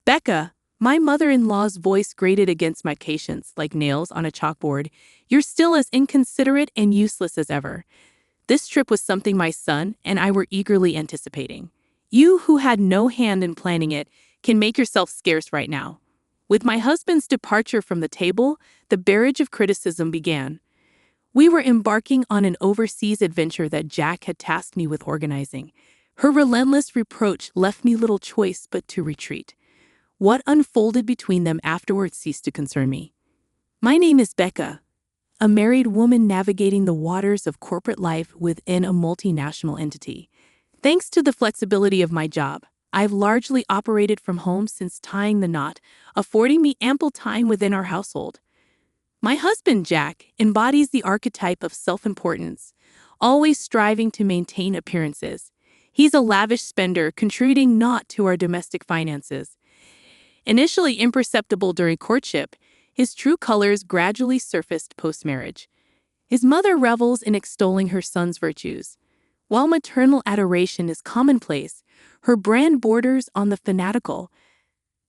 Becca, my mother-in-law's voice grated against my patience like nails on a chalkboard. You're still as inconsiderate and useless as ever. This trip was something my son and I were eagerly anticipating. You, who had no hand in planning it, can make yourself scarce right now. With my husband's departure from the table, the barrage of criticism began. We were embarking on an overseas adventure that Jack had tasked me with organizing. Her relentless reproach left me little choice but to retreat. What unfolded between them afterwards ceased to concern me. My name is Becca, a married woman navigating the waters of corporate life within a multinational entity. Thanks to the flexibility of my job, I've largely operated from home since tying the knot, affording me ample time within our household. My husband, Jack, embodies the archetype of self-importance, always striving to maintain appearances. He's a lavish spender, contributing naught to our domestic finances. Initially imperceptible during courtship, his true colors gradually surfaced post-marriage. His mother revels in extolling her son's virtues. While maternal adoration is commonplace, her brand borders on the fanatical.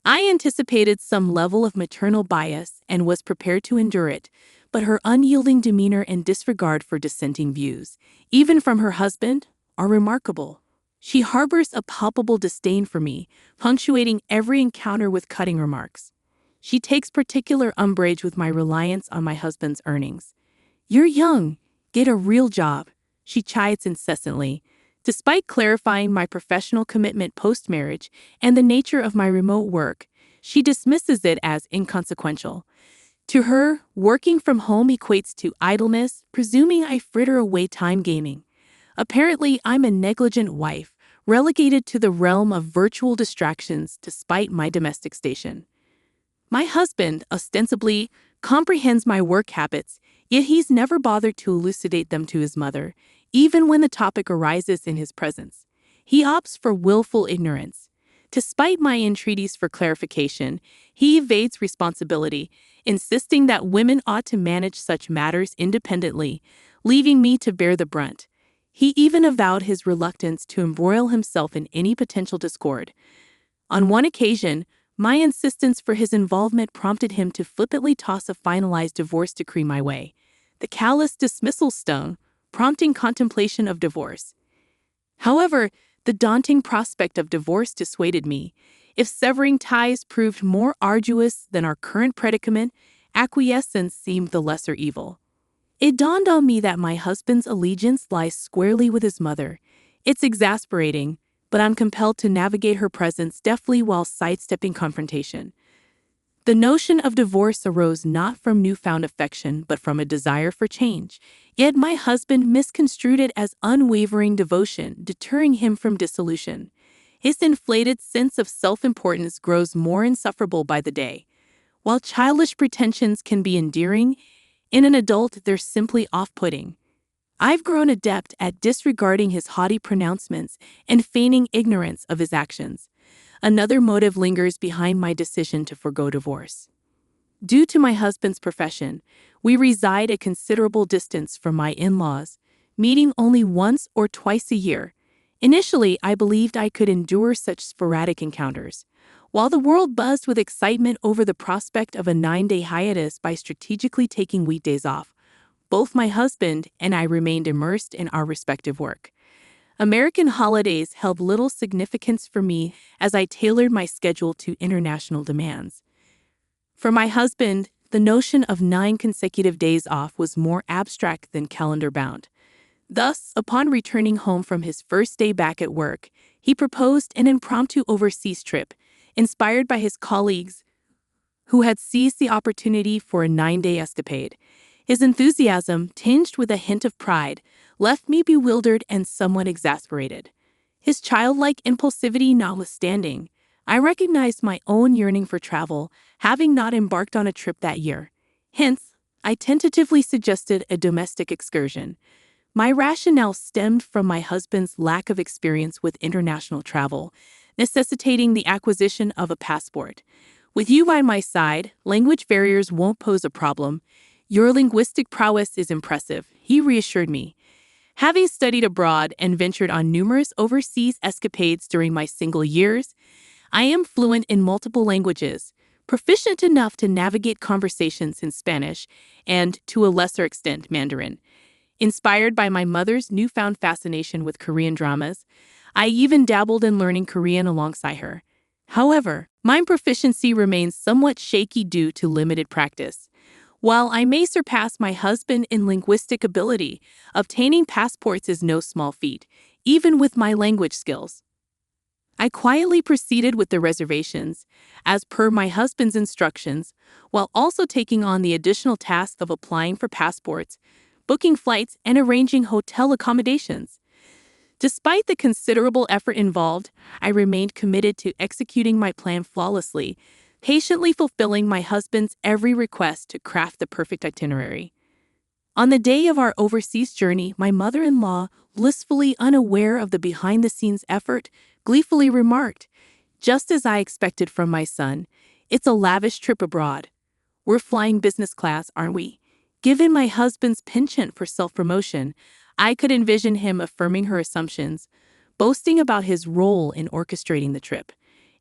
I anticipated some level of maternal bias and was prepared to endure it, but her unyielding demeanor and disregard for dissenting views, even from her husband, are remarkable. She harbors a palpable disdain for me, punctuating every encounter with cutting remarks. She takes particular umbrage with my reliance on my husband's earnings. "You're young. Get a real job," she chides incessantly. Despite clarifying my professional commitment post-marriage and the nature of my remote work, she dismisses it as inconsequential. To her, working from home equates to idleness, presuming I fritter away time gaming. Apparently, I'm a negligent wife, relegated to the realm of virtual distractions despite my domestic station. My husband, ostensibly, comprehends my work habits, yet he's never bothered to elucidate them to his mother, even when the topic arises in his presence. He opts for willful ignorance. Despite my entreaties for clarification, he evades responsibility, insisting that women ought to manage such matters independently, leaving me to bear the brunt. He even avowed his reluctance to embroil himself in any potential discord. On one occasion, my insistence for his involvement prompted him to flippantly toss a finalized divorce decree my way. The callous dismissal stung, prompting contemplation of divorce. However, the daunting prospect of divorce dissuaded me. If severing ties proved more arduous than our current predicament, acquiescence seemed the lesser evil. It dawned on me that my husband's allegiance lies squarely with his mother. It's exasperating, but I'm compelled to navigate her presence deftly while sidestepping confrontation. The notion of divorce arose not from newfound affection, but from a desire for change. Yet my husband misconstrued it as unwavering devotion, deterring him from dissolution. His inflated sense of self-importance grows more insufferable by the day. While childish pretensions can be endearing, in an adult they're simply off-putting. I've grown adept at disregarding his haughty pronouncements and feigning ignorance of his actions. Another motive lingers behind my decision to forgo divorce. Due to my husband's profession, we reside a considerable distance from my in-laws, meeting only once or twice a year. Initially, I believed I could endure such sporadic encounters. While the world buzzed with excitement over the prospect of a 9-day hiatus by strategically taking weekdays off, both my husband and I remained immersed in our respective work. American holidays held little significance for me as I tailored my schedule to international demands. For my husband, the notion of 9 consecutive days off was more abstract than calendar-bound. Thus, upon returning home from his first day back at work, he proposed an impromptu overseas trip, inspired by his colleagues who had seized the opportunity for a 9-day escapade. His enthusiasm, tinged with a hint of pride, left me bewildered and somewhat exasperated. His childlike impulsivity notwithstanding, I recognized my own yearning for travel, having not embarked on a trip that year. Hence, I tentatively suggested a domestic excursion. My rationale stemmed from my husband's lack of experience with international travel, necessitating the acquisition of a passport. With you by my side, language barriers won't pose a problem. Your linguistic prowess is impressive, he reassured me. Having studied abroad and ventured on numerous overseas escapades during my single years, I am fluent in multiple languages, proficient enough to navigate conversations in Spanish and, to a lesser extent, Mandarin. Inspired by my mother's newfound fascination with Korean dramas, I even dabbled in learning Korean alongside her. However, my proficiency remains somewhat shaky due to limited practice. While I may surpass my husband in linguistic ability, obtaining passports is no small feat, even with my language skills. I quietly proceeded with the reservations, as per my husband's instructions, while also taking on the additional task of applying for passports, booking flights, and arranging hotel accommodations. Despite the considerable effort involved, I remained committed to executing my plan flawlessly, patiently fulfilling my husband's every request to craft the perfect itinerary. On the day of our overseas journey, my mother-in-law, blissfully unaware of the behind-the-scenes effort, gleefully remarked, just as I expected from my son, "It's a lavish trip abroad. We're flying business class, aren't we?" Given my husband's penchant for self-promotion, I could envision him affirming her assumptions, boasting about his role in orchestrating the trip.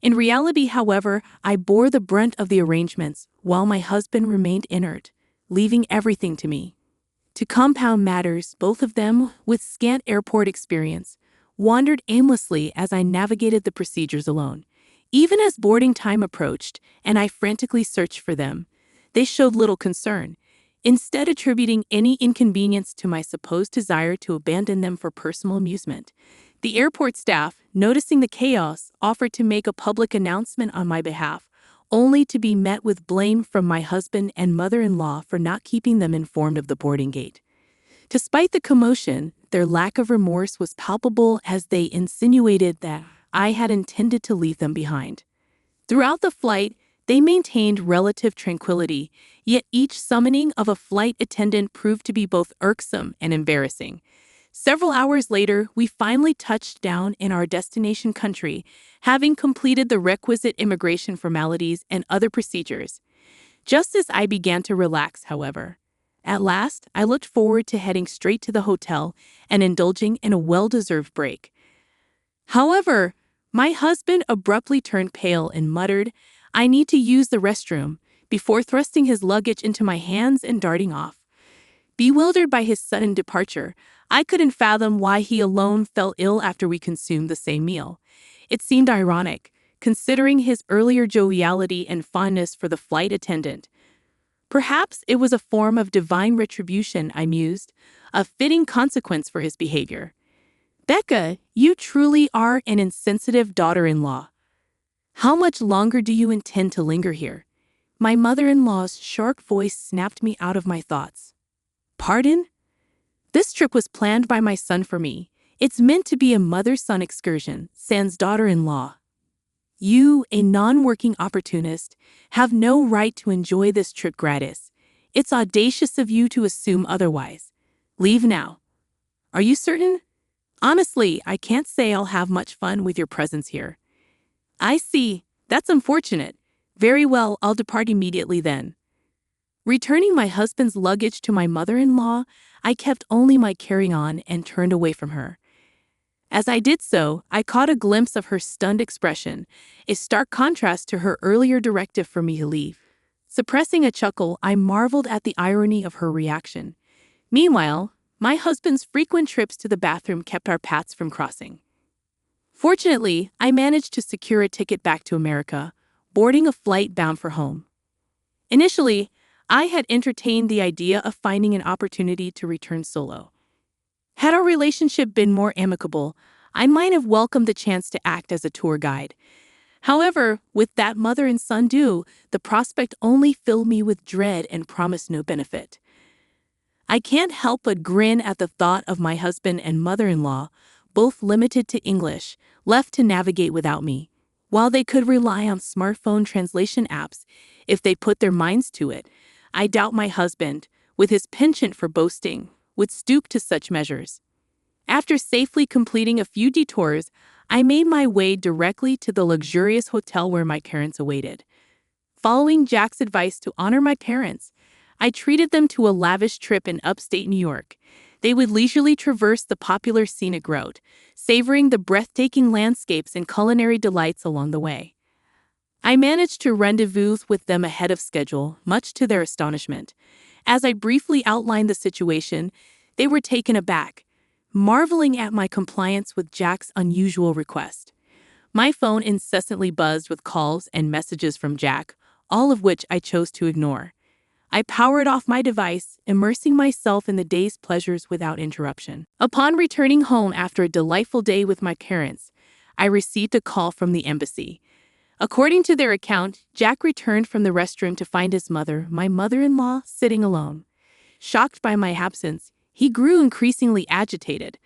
In reality, however, I bore the brunt of the arrangements, while my husband remained inert, leaving everything to me. To compound matters, both of them, with scant airport experience, wandered aimlessly as I navigated the procedures alone. Even as boarding time approached and I frantically searched for them, they showed little concern, instead attributing any inconvenience to my supposed desire to abandon them for personal amusement. The airport staff, noticing the chaos, offered to make a public announcement on my behalf, only to be met with blame from my husband and mother-in-law for not keeping them informed of the boarding gate. Despite the commotion, their lack of remorse was palpable as they insinuated that I had intended to leave them behind. Throughout the flight, they maintained relative tranquility, yet each summoning of a flight attendant proved to be both irksome and embarrassing. Several hours later, we finally touched down in our destination country, having completed the requisite immigration formalities and other procedures. Just as I began to relax, however, at last, I looked forward to heading straight to the hotel and indulging in a well-deserved break. However, my husband abruptly turned pale and muttered, "I need to use the restroom," before thrusting his luggage into my hands and darting off. Bewildered by his sudden departure, I couldn't fathom why he alone fell ill after we consumed the same meal. It seemed ironic, considering his earlier joviality and fondness for the flight attendant. Perhaps it was a form of divine retribution, I mused, a fitting consequence for his behavior. "Becca, you truly are an insensitive daughter-in-law. How much longer do you intend to linger here?" My mother-in-law's sharp voice snapped me out of my thoughts. "Pardon? This trip was planned by my son for me. It's meant to be a mother-son excursion, sans daughter-in-law. You, a non-working opportunist, have no right to enjoy this trip gratis. It's audacious of you to assume otherwise. Leave now." "Are you certain?" "Honestly, I can't say I'll have much fun with your presence here." "I see. That's unfortunate. Very well, I'll depart immediately then." Returning my husband's luggage to my mother-in-law, I kept only my carry-on and turned away from her. As I did so, I caught a glimpse of her stunned expression, a stark contrast to her earlier directive for me to leave. Suppressing a chuckle, I marveled at the irony of her reaction. Meanwhile, my husband's frequent trips to the bathroom kept our paths from crossing. Fortunately, I managed to secure a ticket back to America, boarding a flight bound for home. Initially, I had entertained the idea of finding an opportunity to return solo. Had our relationship been more amicable, I might have welcomed the chance to act as a tour guide. However, with that mother and son due, the prospect only filled me with dread and promised no benefit. I can't help but grin at the thought of my husband and mother-in-law, both limited to English, left to navigate without me. While they could rely on smartphone translation apps if they put their minds to it, I doubt my husband, with his penchant for boasting, would stoop to such measures. After safely completing a few detours, I made my way directly to the luxurious hotel where my parents awaited. Following Jack's advice to honor my parents, I treated them to a lavish trip in upstate New York. They would leisurely traverse the popular scenic route, savoring the breathtaking landscapes and culinary delights along the way. I managed to rendezvous with them ahead of schedule, much to their astonishment. As I briefly outlined the situation, they were taken aback, marveling at my compliance with Jack's unusual request. My phone incessantly buzzed with calls and messages from Jack, all of which I chose to ignore. I powered off my device, immersing myself in the day's pleasures without interruption. Upon returning home after a delightful day with my parents, I received a call from the embassy. According to their account, Jack returned from the restroom to find his mother, my mother-in-law, sitting alone. Shocked by my absence, he grew increasingly agitated.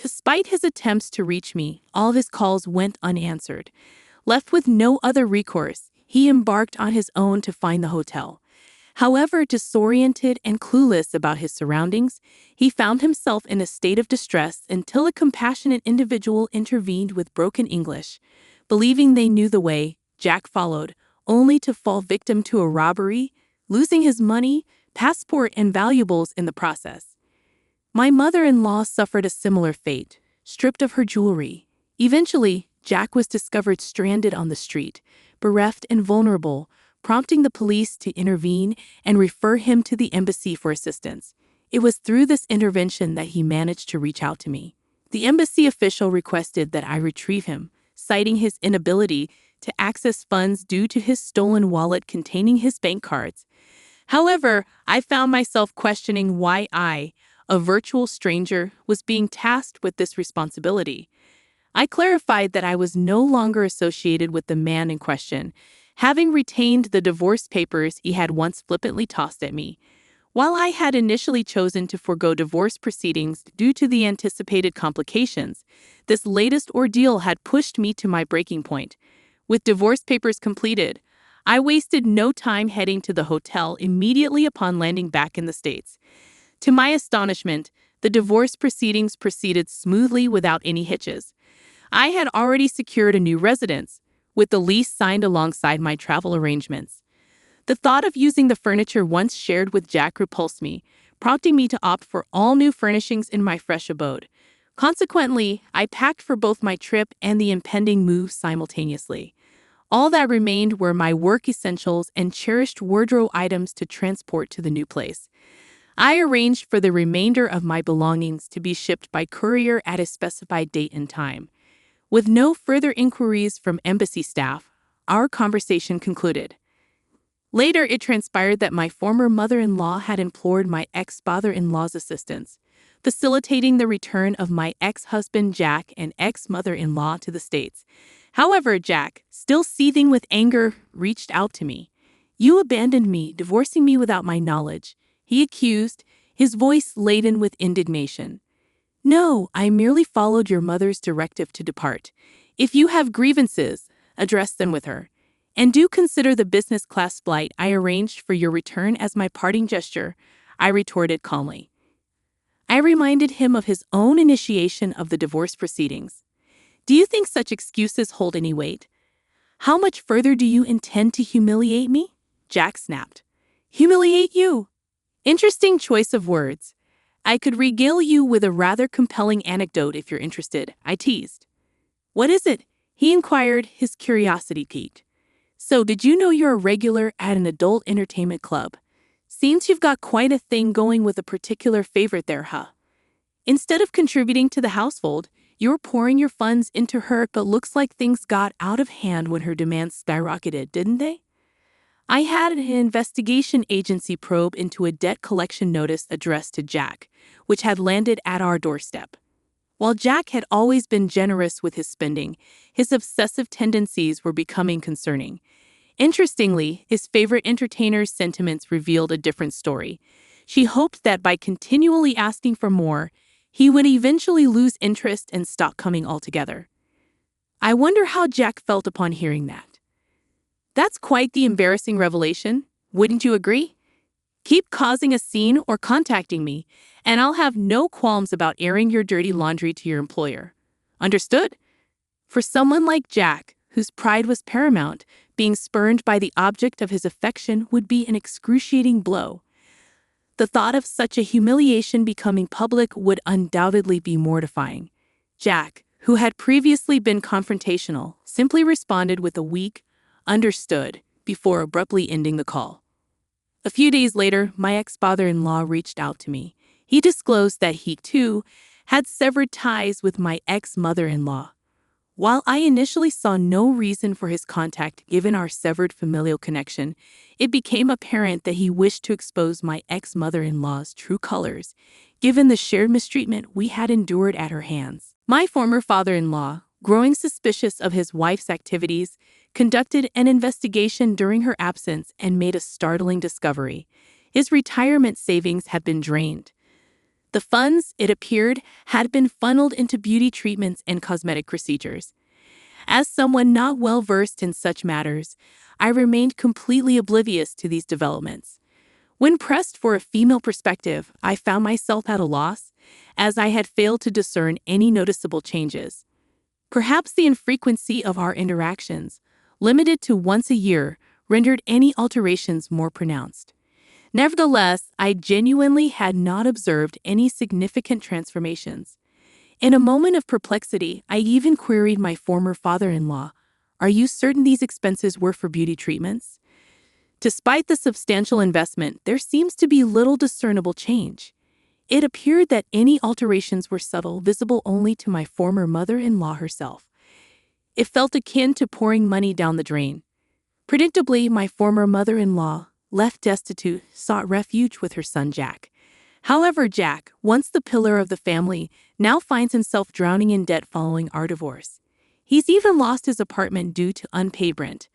Despite his attempts to reach me, all of his calls went unanswered. Left with no other recourse, he embarked on his own to find the hotel. However, disoriented and clueless about his surroundings, he found himself in a state of distress until a compassionate individual intervened with broken English. Believing they knew the way, Jack followed, only to fall victim to a robbery, losing his money, passport, and valuables in the process. My mother-in-law suffered a similar fate, stripped of her jewelry. Eventually, Jack was discovered stranded on the street, bereft and vulnerable, prompting the police to intervene and refer him to the embassy for assistance. It was through this intervention that he managed to reach out to me. The embassy official requested that I retrieve him, citing his inability to access funds due to his stolen wallet containing his bank cards. However, I found myself questioning why I, a virtual stranger, was being tasked with this responsibility. I clarified that I was no longer associated with the man in question, having retained the divorce papers he had once flippantly tossed at me. While I had initially chosen to forego divorce proceedings due to the anticipated complications, this latest ordeal had pushed me to my breaking point. With divorce papers completed, I wasted no time heading to the hotel immediately upon landing back in the States. To my astonishment, the divorce proceedings proceeded smoothly without any hitches. I had already secured a new residence, with the lease signed alongside my travel arrangements. The thought of using the furniture once shared with Jack repulsed me, prompting me to opt for all new furnishings in my fresh abode. Consequently, I packed for both my trip and the impending move simultaneously. All that remained were my work essentials and cherished wardrobe items to transport to the new place. I arranged for the remainder of my belongings to be shipped by courier at a specified date and time. With no further inquiries from embassy staff, our conversation concluded. Later, it transpired that my former mother-in-law had implored my ex-father-in-law's assistance, facilitating the return of my ex-husband Jack and ex-mother-in-law to the States. However, Jack, still seething with anger, reached out to me. "You abandoned me, divorcing me without my knowledge," he accused, his voice laden with indignation. "No, I merely followed your mother's directive to depart. If you have grievances, address them with her. And do consider the business class flight I arranged for your return as my parting gesture," I retorted calmly. I reminded him of his own initiation of the divorce proceedings. "Do you think such excuses hold any weight? How much further do you intend to humiliate me?" Jack snapped. "Humiliate you?" Interesting choice of words. "I could regale you with a rather compelling anecdote if you're interested," I teased. "What is it?" he inquired, his curiosity piqued. "So, did you know you're a regular at an adult entertainment club? Seems you've got quite a thing going with a particular favorite there, huh? Instead of contributing to the household, you're pouring your funds into her, but looks like things got out of hand when her demands skyrocketed, didn't they?" I had an investigation agency probe into a debt collection notice addressed to Jack, which had landed at our doorstep. While Jack had always been generous with his spending, his obsessive tendencies were becoming concerning. Interestingly, his favorite entertainer's sentiments revealed a different story. She hoped that by continually asking for more, he would eventually lose interest and stop coming altogether. I wonder how Jack felt upon hearing that. That's quite the embarrassing revelation, wouldn't you agree? Keep causing a scene or contacting me, and I'll have no qualms about airing your dirty laundry to your employer. Understood? For someone like Jack, whose pride was paramount, being spurned by the object of his affection would be an excruciating blow. The thought of such a humiliation becoming public would undoubtedly be mortifying. Jack, who had previously been confrontational, simply responded with a weak, Understood, before abruptly ending the call. A few days later, my ex-father-in-law reached out to me. He disclosed that he, too, had severed ties with my ex-mother-in-law. While I initially saw no reason for his contact given our severed familial connection, it became apparent that he wished to expose my ex-mother-in-law's true colors, given the shared mistreatment we had endured at her hands. My former father-in-law, growing suspicious of his wife's activities, conducted an investigation during her absence and made a startling discovery. His retirement savings had been drained. The funds, it appeared, had been funneled into beauty treatments and cosmetic procedures. As someone not well versed in such matters, I remained completely oblivious to these developments. When pressed for a female perspective, I found myself at a loss, as I had failed to discern any noticeable changes. Perhaps the infrequency of our interactions, limited to once a year, rendered any alterations more pronounced. Nevertheless, I genuinely had not observed any significant transformations. In a moment of perplexity, I even queried my former father-in-law, "Are you certain these expenses were for beauty treatments?" Despite the substantial investment, there seems to be little discernible change. It appeared that any alterations were subtle, visible only to my former mother-in-law herself. It felt akin to pouring money down the drain. Predictably, my former mother-in-law, left destitute, sought refuge with her son Jack. However, Jack, once the pillar of the family, now finds himself drowning in debt following our divorce. He's even lost his apartment due to unpaid rent.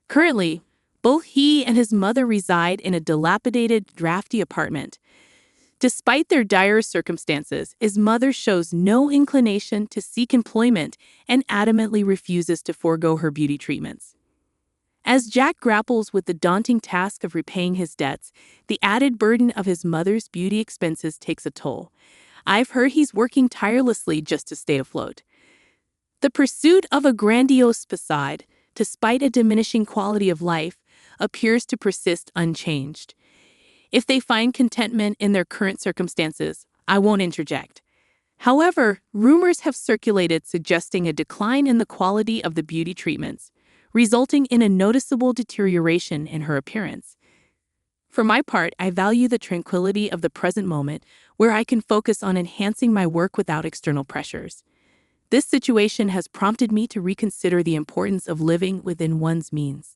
Currently, both he and his mother reside in a dilapidated, drafty apartment. Despite their dire circumstances, his mother shows no inclination to seek employment and adamantly refuses to forego her beauty treatments. As Jack grapples with the daunting task of repaying his debts, the added burden of his mother's beauty expenses takes a toll. I've heard he's working tirelessly just to stay afloat. The pursuit of a grandiose facade, despite a diminishing quality of life, appears to persist unchanged. If they find contentment in their current circumstances, I won't interject. However, rumors have circulated suggesting a decline in the quality of the beauty treatments, resulting in a noticeable deterioration in her appearance. For my part, I value the tranquility of the present moment, where I can focus on enhancing my work without external pressures. This situation has prompted me to reconsider the importance of living within one's means.